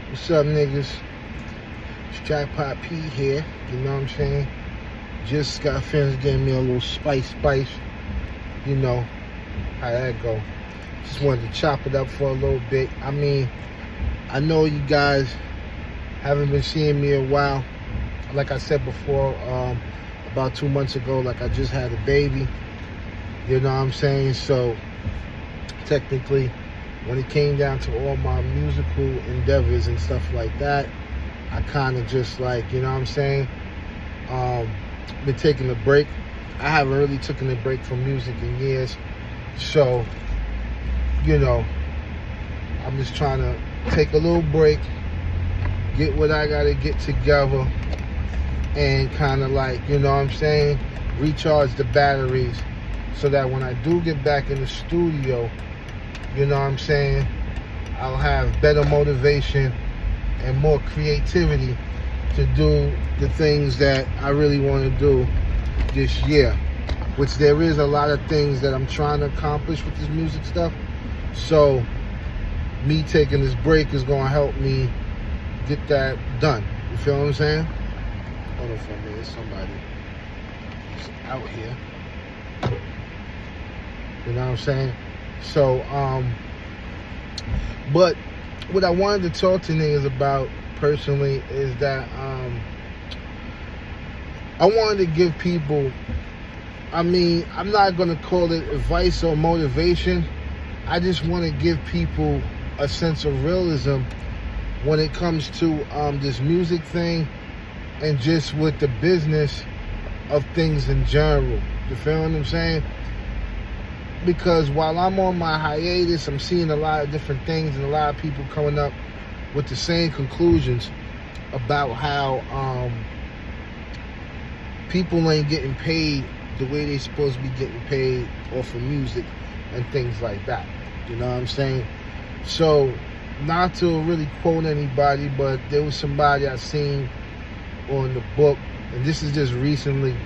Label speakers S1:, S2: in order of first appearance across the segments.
S1: What's up, niggas? It's Jackpot P here. You know what I'm saying? Just got finished getting me a little spice. You know how that go. Just wanted to chop it up for a little bit. I mean, I know you guys haven't been seeing me in a while. Like I said before, about 2 months ago, like I just had a baby. You know what I'm saying? So technically, when it came down to all my musical endeavors and stuff like that, I kind of just like, you know what I'm saying, been taking a break. I haven't really taken a break from music in years. So, you know, I'm just trying to take a little break, get what I got to get together, and kind of like, you know what I'm saying, recharge the batteries so that when I do get back in the studio, you know what I'm saying, I'll have better motivation and more creativity to do the things that I really want to do this year. Which there is a lot of things that I'm trying to accomplish with this music stuff. So me taking this break is going to help me get that done. You feel what I'm saying? Hold on for a minute. Somebody is out here. You know what I'm saying? So, but what I wanted to talk to niggas about personally is that I wanted to give people, I mean, I'm not going to call it advice or motivation. I just want to give people a sense of realism when it comes to this music thing and just with the business of things in general. You feel what I'm saying? Because while I'm on my hiatus, I'm seeing a lot of different things and a lot of people coming up with the same conclusions about how people ain't getting paid the way they supposed to be getting paid off of music and things like that. You know what I'm saying? So, not to really quote anybody, but there was somebody I seen on the book, and this is just recently,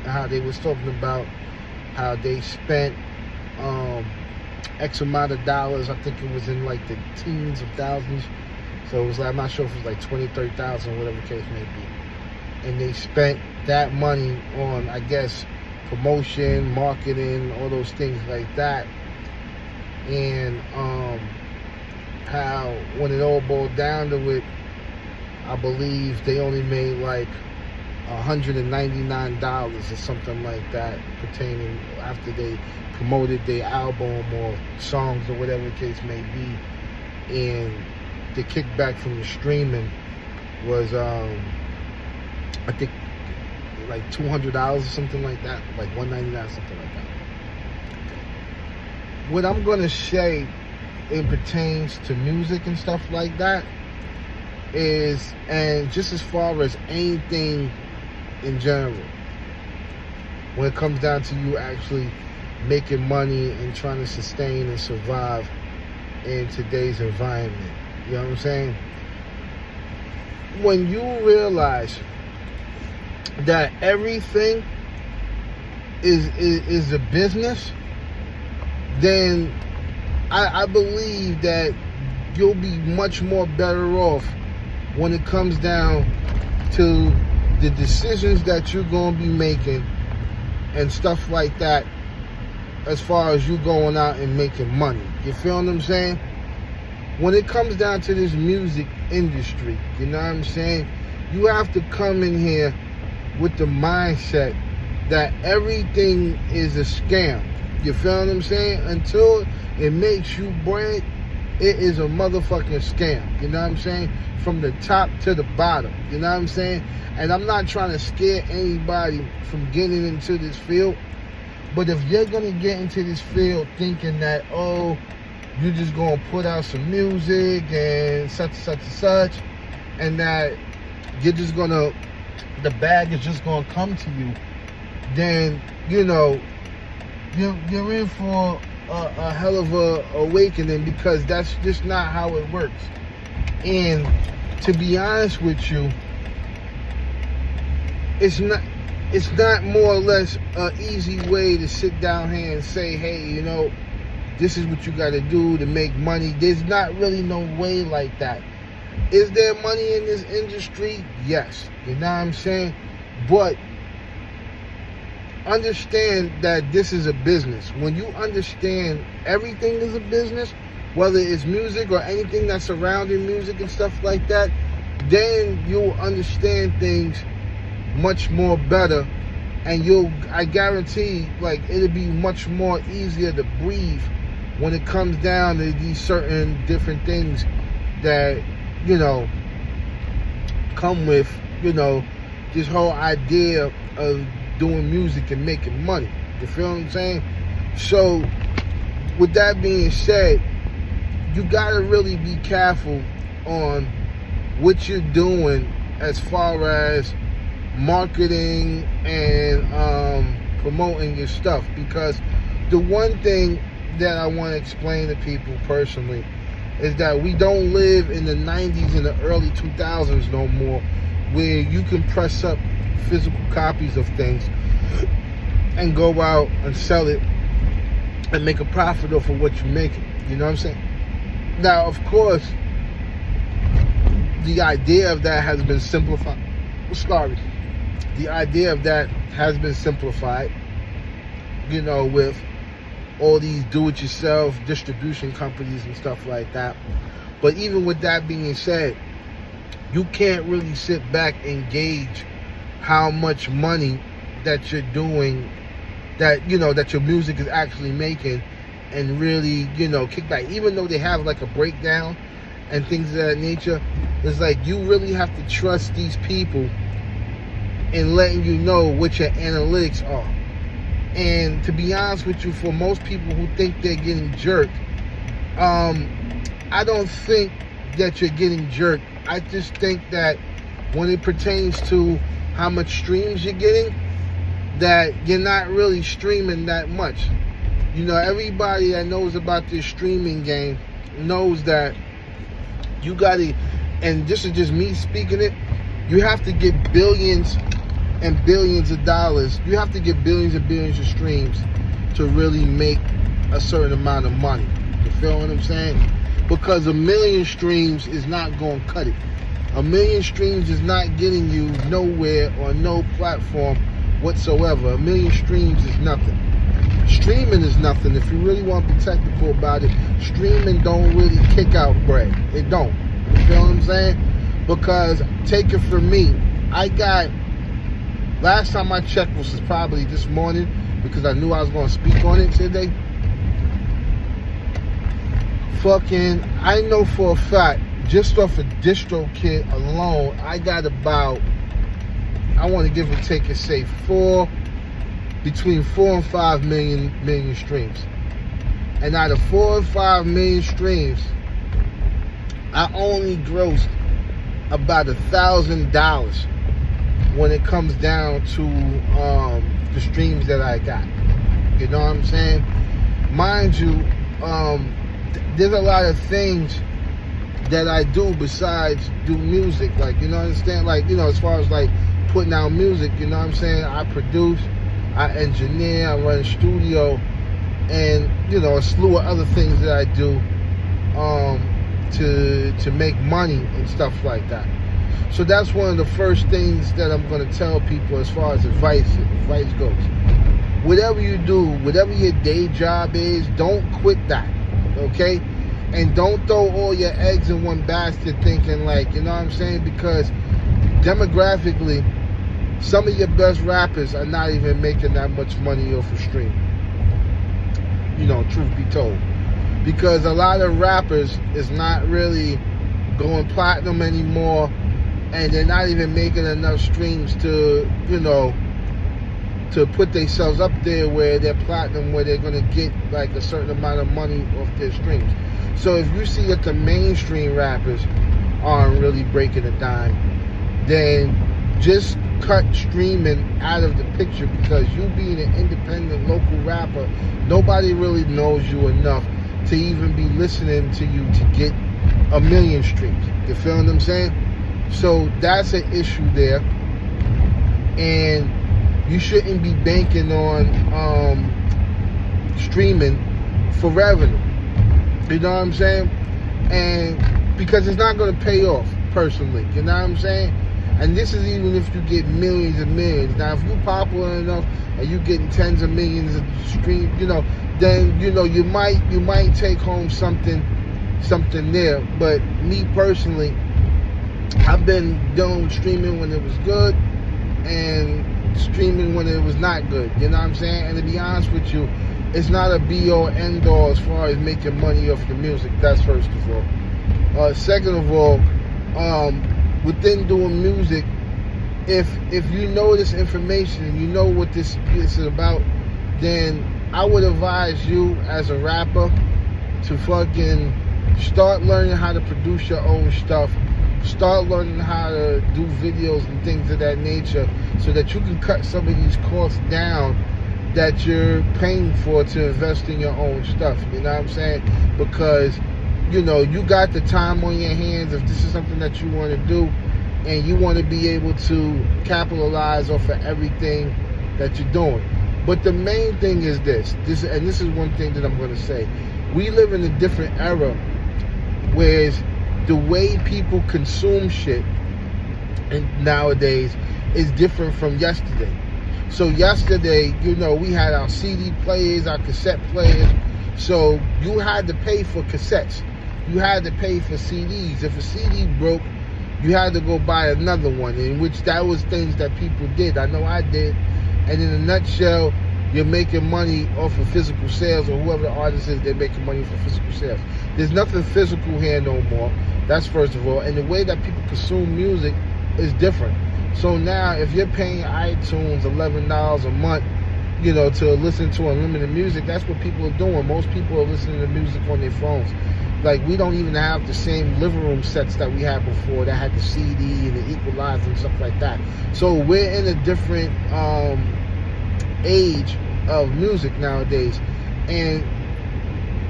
S1: how they was talking about how they spent X amount of dollars. I think it was in like the teens of thousands. So it was like, I'm not sure if it was like 20, 30,000, whatever the case may be. And they spent that money on, I guess, promotion, marketing, all those things like that. And how when it all boiled down to it, I believe they only made like $199 or something like that, pertaining after they promoted their album or songs or whatever the case may be. And the kickback from the streaming was I think like $200 or something like that, like $199, something like that. What I'm gonna say it pertains to music and stuff like that is, and just as far as anything in general, when it comes down to you actually making money and trying to sustain and survive in today's environment, you know what I'm saying? When you realize that everything is a business, then I believe that you'll be much more better off when it comes down to the decisions that you're going to be making and stuff like that, as far as you going out and making money. You feel what I'm saying? When it comes down to this music industry, you know what I'm saying, you have to come in here with the mindset that everything is a scam. You feel what I'm saying? Until it makes you bread, it is a motherfucking scam. You know what I'm saying? From the top to the bottom. You know what I'm saying? And I'm not trying to scare anybody from getting into this field. But if you're going to get into this field thinking that, oh, you're just going to put out some music and such, and that you're just going to, the bag is just going to come to you, then, you know, you're in for a hell of a awakening, because that's just not how it works. And to be honest with you, it's not more or less an easy way to sit down here and say, hey, you know, this is what you got to do to make money. There's not really no way like that. Is there money in this industry? Yes. You know what I'm saying? But understand that this is a business. When you understand everything is a business, whether it's music or anything that's surrounding music and stuff like that, then you'll understand things much more better, and I guarantee, like, it'll be much more easier to breathe when it comes down to these certain different things that, you know, come with, you know, this whole idea of doing music and making money. You feel what I'm saying? So, with that being said, you gotta really be careful on what you're doing as far as marketing and promoting your stuff, because the one thing that I want to explain to people personally is that we don't live in the 90s and the early 2000s no more, where you can press up physical copies of things and go out and sell it and make a profit off of what you're making. You know what I'm saying? Now, of course, the idea of that has been simplified. The idea of that has been simplified, you know, with all these do-it-yourself distribution companies and stuff like that. But even with that being said, you can't really sit back and gauge how much money that you're doing, that, you know, that your music is actually making, and really, you know, kick back. Even though they have like a breakdown and things of that nature, it's like you really have to trust these people in letting you know what your analytics are. And to be honest with you, for most people who think they're getting jerked, I don't think that you're getting jerked. I just think that when it pertains to how much streams you're getting, that you're not really streaming that much. You know, everybody that knows about this streaming game knows that you gotta, and this is just me speaking it, you have to get billions and billions of dollars. You have to get billions and billions of streams to really make a certain amount of money. You feel what I'm saying? Because 1 million streams is not going to cut it. 1 million streams is not getting you nowhere or no platform whatsoever. 1 million streams is nothing. Streaming is nothing. If you really want to be technical about it, streaming don't really kick out bread. It don't. You feel what I'm saying? Because, take it from me, I got, last time I checked, which was probably this morning, because I knew I was going to speak on it today. I know for a fact, just off of DistroKid alone, I got about, I want to give or take it, say between 4 and 5 million streams. And out of 4 and 5 million streams, I only grossed about $1,000 when it comes down to the streams that I got. You know what I'm saying? Mind you, there's a lot of things that I do besides do music. Like, you know what I'm saying? Like, you know, as far as like putting out music, you know what I'm saying? I produce, I engineer, I run a studio, and, you know, a slew of other things that I do to make money and stuff like that. So that's one of the first things that I'm going to tell people as far as advice goes. Whatever you do, whatever your day job is, don't quit that, okay? And don't throw all your eggs in one basket thinking, like, you know what I'm saying? Because demographically, some of your best rappers are not even making that much money off a stream. You know, truth be told. Because a lot of rappers is not really going platinum anymore, and they're not even making enough streams to, you know, to put themselves up there where they're platinum, where they're going to get like a certain amount of money off their streams. So if you see that the mainstream rappers aren't really breaking a dime, then just cut streaming out of the picture, because you being an independent local rapper, nobody really knows you enough to even be listening to you to get 1 million streams. You feel what I'm saying? So that's an issue there. And you shouldn't be banking on streaming for revenue. You know what I'm saying? And because it's not going to pay off personally. You know what I'm saying? And this is even if you get millions and millions. Now, if you're popular enough and you getting tens of millions of streams, then you might take home something there. But me personally, I've been dealing with streaming when it was good and streaming when it was not good. You know what I'm saying? And to be honest with you, it's not a be-all, end-all as far as making money off the music. That's first of all. Second of all, within doing music, if you know this information and you know what this is about, then I would advise you as a rapper to fucking start learning how to produce your own stuff. Start learning how to do videos and things of that nature so that you can cut some of these costs down that you're paying for to invest in your own stuff. You know what I'm saying? Because, you got the time on your hands if this is something that you want to do and you want to be able to capitalize off of everything that you're doing. But the main thing is this is one thing that I'm going to say. We live in a different era, whereas the way people consume shit nowadays is different from yesterday. So yesterday, we had our CD players, our cassette players. So you had to pay for cassettes. You had to pay for CDs. If a CD broke, you had to go buy another one, in which that was things that people did. I know I did. And in a nutshell, you're making money off of physical sales, or whoever the artist is, they're making money for physical sales. There's nothing physical here no more. That's first of all. And the way that people consume music is different. So now, if you're paying iTunes $11 a month, to listen to unlimited music, that's what people are doing. Most people are listening to music on their phones. Like, we don't even have the same living room sets that we had before that had the CD and the equalizer and stuff like that. So we're in a different age of music nowadays, and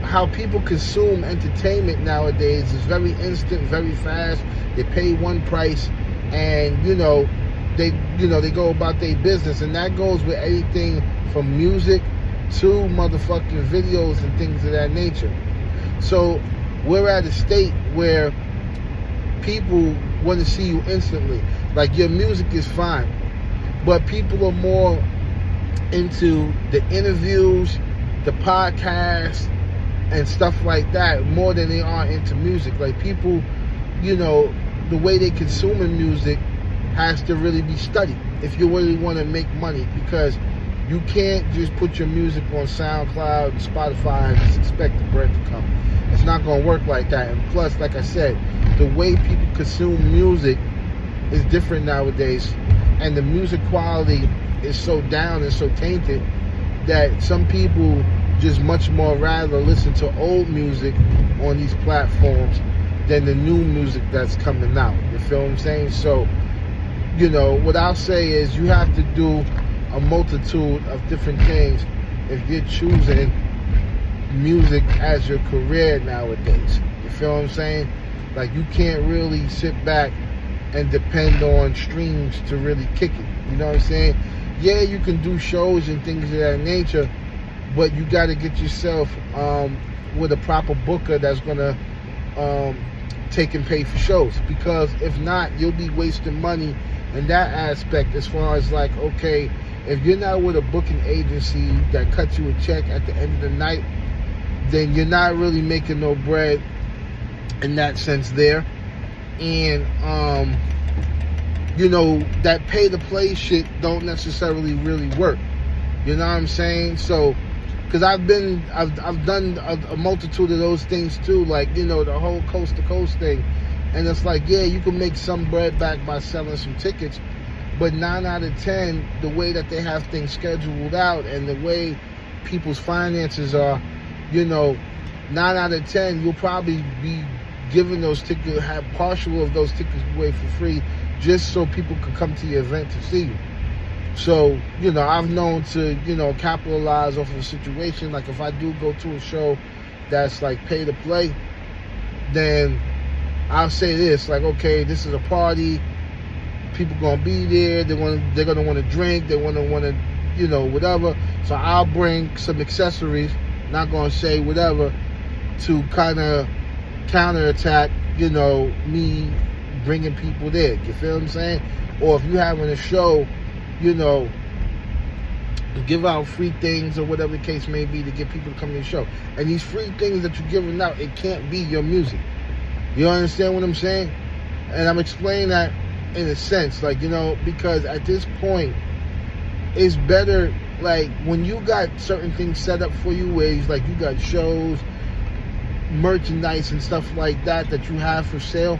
S1: how people consume entertainment nowadays is very instant, very fast. They pay one price, and they go about their business, and that goes with anything from music to motherfucking videos and things of that nature. So we're at a state where people want to see you instantly. Like, your music is fine, but people are more into the interviews, the podcasts, and stuff like that more than they are into music. Like, people, the way they consume music has to really be studied if you really want to make money, because you can't just put your music on SoundCloud and Spotify and just expect the bread to come. It's not going to work like that. And plus, like I said, the way people consume music is different nowadays, and the music quality is so down and so tainted that some people just much more rather listen to old music on these platforms than the new music that's coming out. You feel what I'm saying? So, what I'll say is you have to do a multitude of different things if you're choosing music as your career nowadays. You feel what I'm saying? Like, you can't really sit back and depend on streams to really kick it. You know what I'm saying? Yeah, you can do shows and things of that nature, but you got to get yourself with a proper booker that's going to take and pay for shows. Because if not, you'll be wasting money in that aspect, as far as like, okay, if you're not with a booking agency that cuts you a check at the end of the night, then you're not really making no bread in that sense there. And that pay to play shit don't necessarily really work. You know what I'm saying? So, because I've done a multitude of those things too, like, the whole coast to coast thing. And it's like, yeah, you can make some bread back by selling some tickets, but 9 out of 10, the way that they have things scheduled out and the way people's finances are, 9 out of 10, you'll probably be giving those tickets, have partial of those tickets away for free, just so people can come to your event to see you. So, I've known to, capitalize off of a situation. Like, if I do go to a show that's like pay to play, then I'll say this, like, okay, this is a party, people gonna be there, they're gonna want to drink, they want to, whatever. So I'll bring some accessories, not gonna say whatever, to kind of counterattack, me bringing people there. You feel what I'm saying? Or if you having a show, give out free things or whatever the case may be to get people to come to your show. And these free things that you're giving out, it can't be your music. You understand what I'm saying? And I'm explaining that in a sense, because at this point, it's better, when you got certain things set up for you, where you got shows, merchandise and stuff like that you have for sale,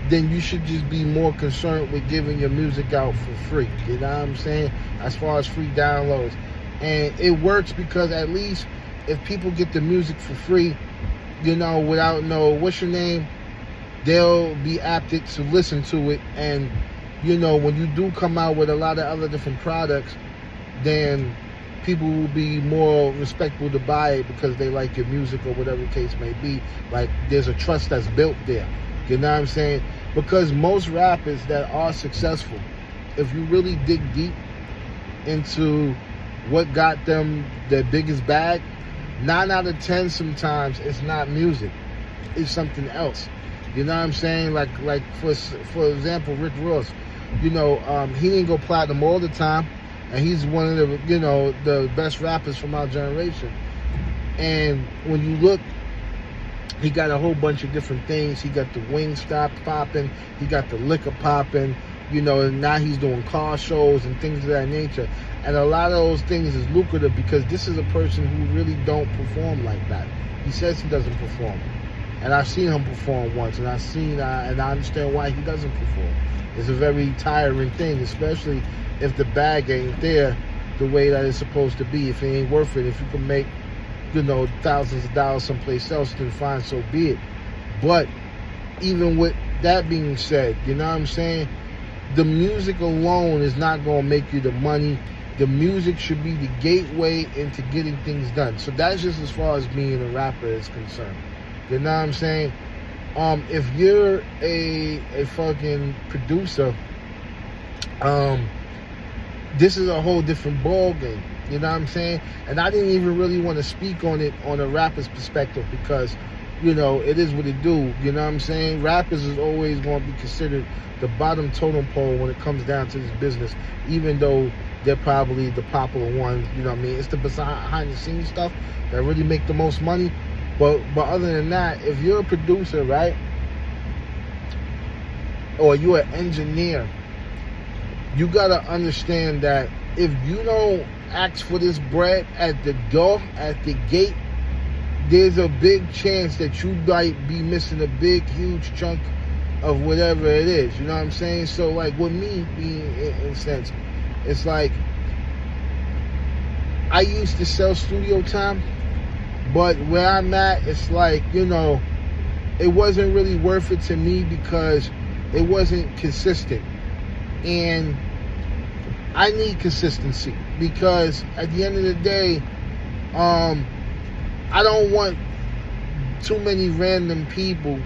S1: then you should just be more concerned with giving your music out for free. You know what I'm saying? As far as free downloads. And it works because at least if people get the music for free, without what's your name, they'll be apted to listen to it. And, when you do come out with a lot of other different products, then people will be more respectful to buy it because they like your music or whatever the case may be. There's a trust that's built there. You know what I'm saying? Because most rappers that are successful, if you really dig deep into what got them their biggest bag, 9 out of 10 sometimes it's not music. It's something else. You know what I'm saying? Like for example, Rick Ross, he didn't go platinum all the time, and he's one of the, the best rappers from our generation. And when you look, he got a whole bunch of different things. He got the Wingstop popping. He got the liquor popping. And now he's doing car shows and things of that nature. And a lot of those things is lucrative because this is a person who really don't perform like that. He says he doesn't perform. And I've seen him perform once, and and I understand why he doesn't perform. It's a very tiring thing, especially if the bag ain't there the way that it's supposed to be. If it ain't worth it, if you can make thousands of dollars someplace else, then fine, so be it. But even with that being said, you know what I'm saying? The music alone is not going to make you the money. The music should be the gateway into getting things done. So that's just as far as being a rapper is concerned. You know what I'm saying? If you're a fucking producer, this is a whole different ball game. You know what I'm saying? And I didn't even really want to speak on it on a rapper's perspective because, it is what it do. You know what I'm saying? Rappers is always going to be considered the bottom totem pole when it comes down to this business, even though they're probably the popular ones. You know what I mean? It's the behind the scenes stuff that really make the most money. But other than that, if you're a producer, right, or you're an engineer, you got to understand that if you don't ask for this bread at the door, at the gate, there's a big chance that you might be missing a big, huge chunk of whatever it is. You know what I'm saying? So, with me being, in a sense, it's I used to sell studio time, but where I'm at, it's it wasn't really worth it to me because it wasn't consistent. And I need consistency because at the end of the day, I don't want too many random people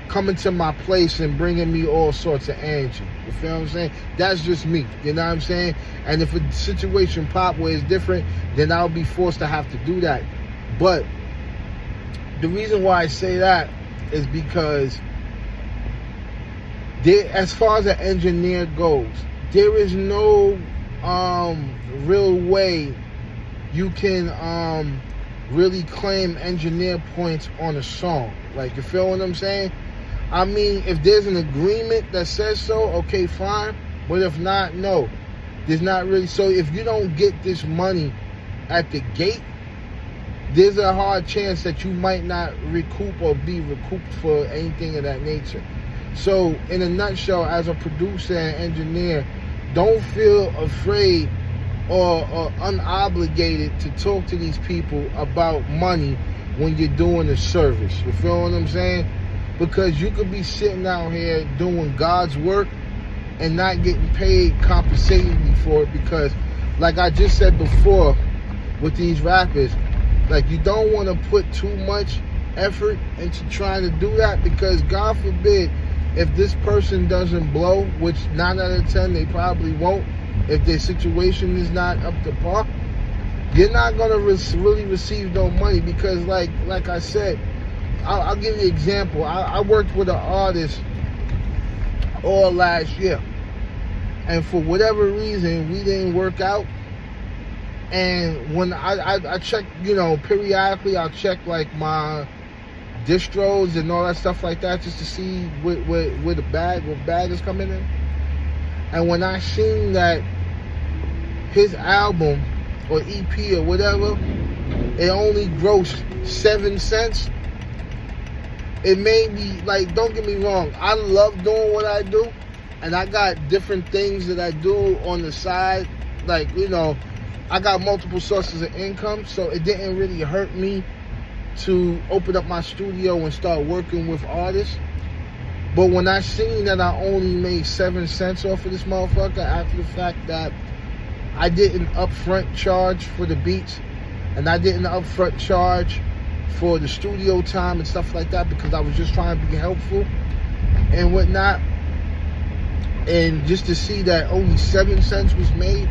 S1: coming to my place and bringing me all sorts of energy. You feel what I'm saying? That's just me. You know what I'm saying? And if a situation pop where it's different, then I'll be forced to have to do that. But the reason why I say that is because as far as an engineer goes, there is no real way you can really claim engineer points on a song. You feel what I'm saying? I mean, if there's an agreement that says so, okay, fine. But if not, no. There's not really. So if you don't get this money at the gate, there's a hard chance that you might not recoup or be recouped for anything of that nature. So in a nutshell, as a producer and engineer, don't feel afraid or unobligated to talk to these people about money when you're doing a service. You feel what I'm saying? Because you could be sitting out here doing God's work and not getting paid compensatingly for it because, like I just said before with these rappers, you don't want to put too much effort into trying to do that because God forbid if this person doesn't blow, which 9 out of 10 they probably won't, if their situation is not up to par, you're not going to really receive no money because like I said, I'll give you an example. I worked with an artist all last year, and for whatever reason, we didn't work out. And when I check, periodically, I'll check like my distros and all that stuff like that, just to see where the bag is coming in. And when I seen that his album or EP or whatever, it only grossed 7 cents, it made me, like, don't get me wrong, I love doing what I do, and I got different things that I do on the side, like, I got multiple sources of income, so it didn't really hurt me to open up my studio and start working with artists. But when I seen that I only made 7 cents off of this motherfucker, after the fact that I didn't upfront charge for the beats, and I didn't upfront charge for the studio time and stuff like that, because I was just trying to be helpful and whatnot, and just to see that only 7 cents was made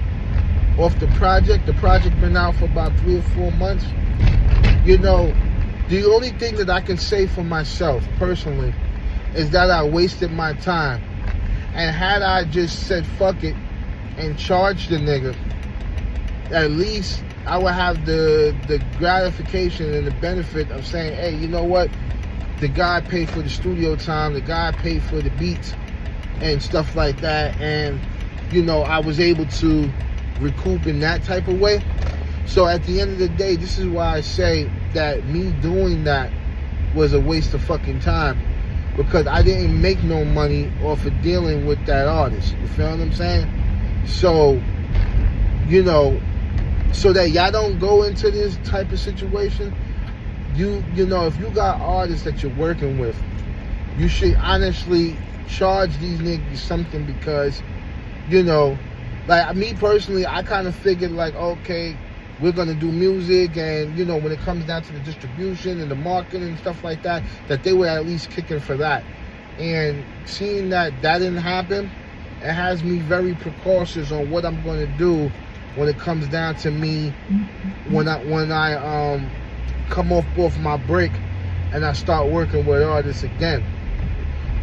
S1: off the project been out for about 3 or 4 months. The only thing that I can say for myself personally is that I wasted my time. And had I just said fuck it and charged the nigga, at least I would have the gratification and the benefit of saying, hey, you know what? The guy paid for the studio time, the guy paid for the beats and stuff like that, and I was able to recoup in that type of way. So at the end of the day, this is why I say that me doing that was a waste of fucking time, because I didn't make no money off of dealing with that artist. You feel what I'm saying? So, so that y'all don't go into this type of situation, if you got artists that you're working with, you should honestly charge these niggas something, because, like me personally, I kind of figured like, okay, we're going to do music, and, when it comes down to the distribution and the marketing and stuff like that, that they were at least kicking for that. And seeing that didn't happen, it has me very precautious on what I'm going to do when it comes down to me, when I come off my break and I start working with artists again.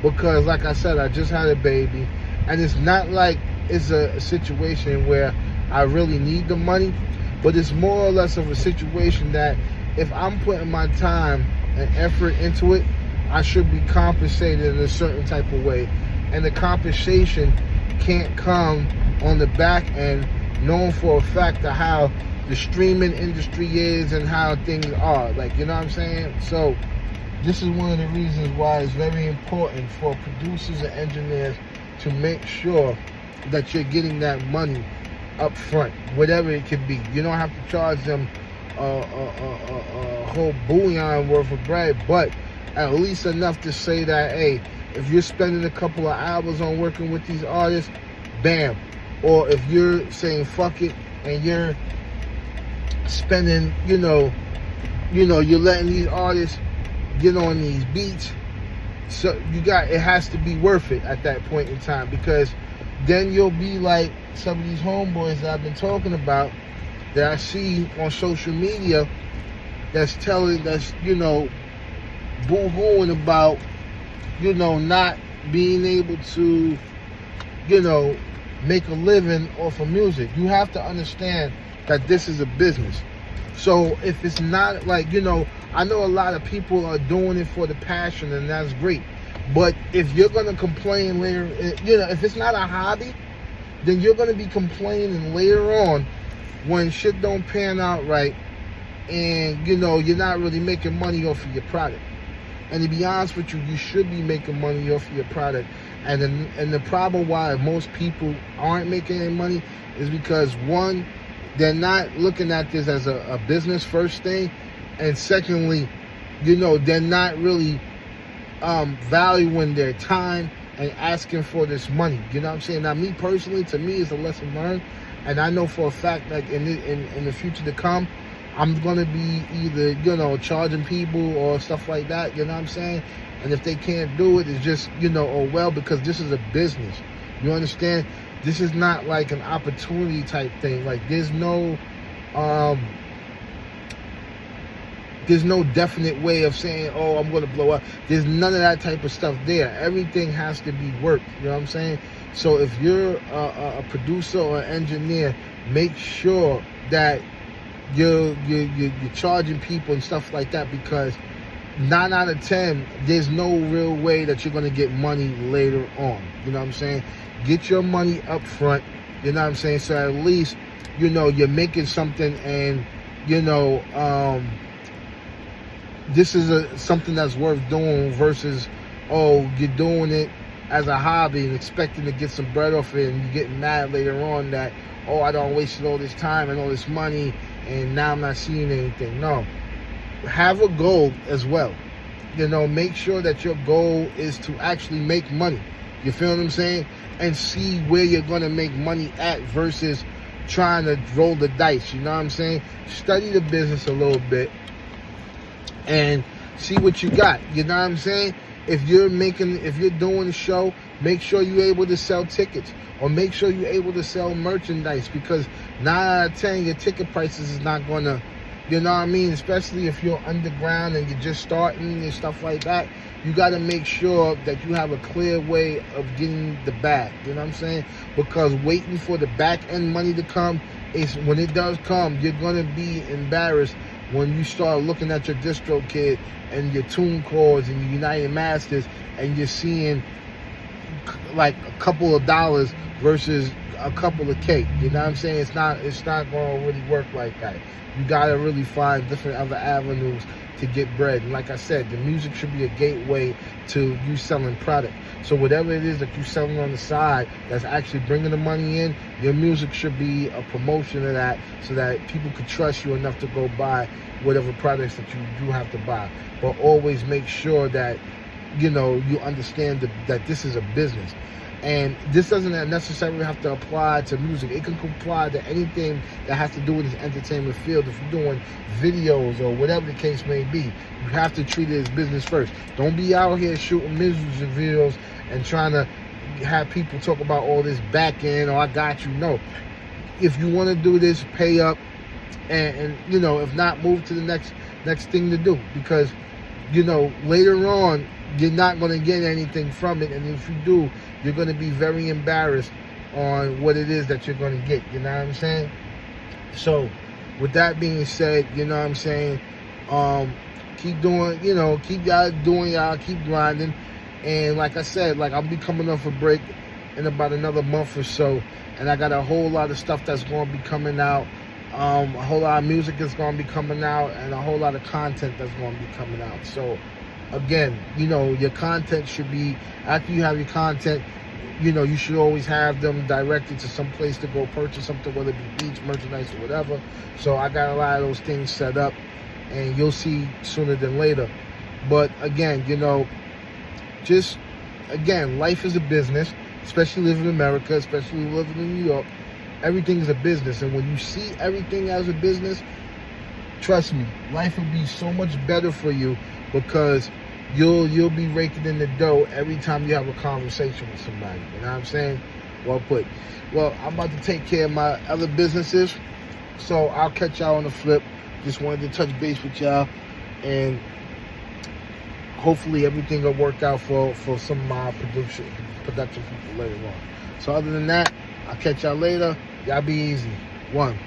S1: Because like I said, I just had a baby, and it's not like it's a situation where I really need the money, but it's more or less of a situation that if I'm putting my time and effort into it, I should be compensated in a certain type of way. And the compensation can't come on the back end, knowing for a fact of how the streaming industry is and how things are. Like, you know what I'm saying? So this is one of the reasons why it's very important for producers and engineers to make sure that you're getting that money up front, whatever it could be. You don't have to charge them a whole bullion worth of bread, but at least enough to say that, hey, if you're spending a couple of hours on working with these artists, bam. Or if you're saying fuck it and you're spending, you're letting these artists get on these beats, so it has to be worth it at that point in time, because then you'll be like some of these homeboys that I've been talking about that I see on social media that's boo-hooing about, not being able to, make a living off of music. You have to understand that this is a business. So if it's not like, I know a lot of people are doing it for the passion, and that's great. But if you're going to complain later, if it's not a hobby, then you're going to be complaining later on when shit don't pan out right, and, you're not really making money off of your product. And to be honest with you, you should be making money off of your product. And the problem why most people aren't making any money is because, one, they're not looking at this as a business first thing, and secondly, they're not really valuing their time and asking for this money. You know what I'm saying? Now, me personally, to me, it's a lesson learned, and I know for a fact, like in the future to come, I'm gonna be either charging people or stuff like that. You know what I'm saying? And if they can't do it, it's just oh well, because this is a business. You understand? This is not like an opportunity type thing. Like, there's no there's no definite way of saying, oh, I'm going to blow up. There's none of that type of stuff there. Everything has to be worked. You know what I'm saying? So if you're a producer or an engineer, make sure that you're charging people and stuff like that, because 9 out of 10, there's no real way that you're going to get money later on. You know what I'm saying? Get your money up front. You know what I'm saying? So at least, you know, you're making something, and, you know, this is something that's worth doing versus, oh, you're doing it as a hobby and expecting to get some bread off it, and you're getting mad later on that, oh, I don't wasted all this time and all this money and now I'm not seeing anything. No. Have a goal as well. You know, make sure that your goal is to actually make money. You feel what I'm saying? And see where you're going to make money at versus trying to roll the dice. You know what I'm saying? Study the business a little bit and see what you got. You know what I'm saying? If you're doing a show, make sure you're able to sell tickets, or make sure you're able to sell merchandise, because 9 out of 10, your ticket prices is not going to, you know what I mean? Especially if you're underground and you're just starting and stuff like that, you got to make sure that you have a clear way of getting the bag. You know what I'm saying? Because waiting for the back end money to come, is when it does come, you're going to be embarrassed when you start looking at your DistroKid and your TuneCores and your United Masters, and you're seeing like a couple of dollars versus a couple of cake. You know what I'm saying? It's not going to really work like that. You got to really find different other avenues to get bread. And like I said, the music should be a gateway to you selling product. So whatever it is that you're selling on the side that's actually bringing the money in, your music should be a promotion of that, so that people could trust you enough to go buy whatever products that you do have to buy. But always make sure that, you know, you understand that this is a business. And this doesn't necessarily have to apply to music. It can apply to anything that has to do with this entertainment field. If you're doing videos or whatever the case may be, you have to treat it as business first. Don't be out here shooting music videos and trying to have people talk about all this back end, or I got you. No. If you want to do this, pay up, and you know, if not, move to the next thing to do. Because, you know, later on, you're not going to get anything from it, and if you do, you're going to be very embarrassed on what it is that you're going to get. You know what I'm saying? So with that being said, you know what I'm saying, keep doing, you know, keep grinding. And like I said, like, I'll be coming off a break in about another month or so, and I got a whole lot of stuff that's going to be coming out. A whole lot of music is going to be coming out, and a whole lot of content that's going to be coming out. So again, you know, your content should be, after you have your content, you know, you should always have them directed to some place to go purchase something, whether it be beats, merchandise, or whatever. So I got a lot of those things set up, and you'll see sooner than later. But again, you know, just, again, life is a business, especially living in America, especially living in New York. Everything is a business, and when you see everything as a business, trust me, life will be so much better for you, because you'll be raking in the dough every time you have a conversation with somebody. You know what I'm saying? Well put. Well, I'm about to take care of my other businesses, so I'll catch y'all on the flip. Just wanted to touch base with y'all, and hopefully everything will work out for some of my production people later on. So other than that, I'll catch y'all later. Y'all be easy. One.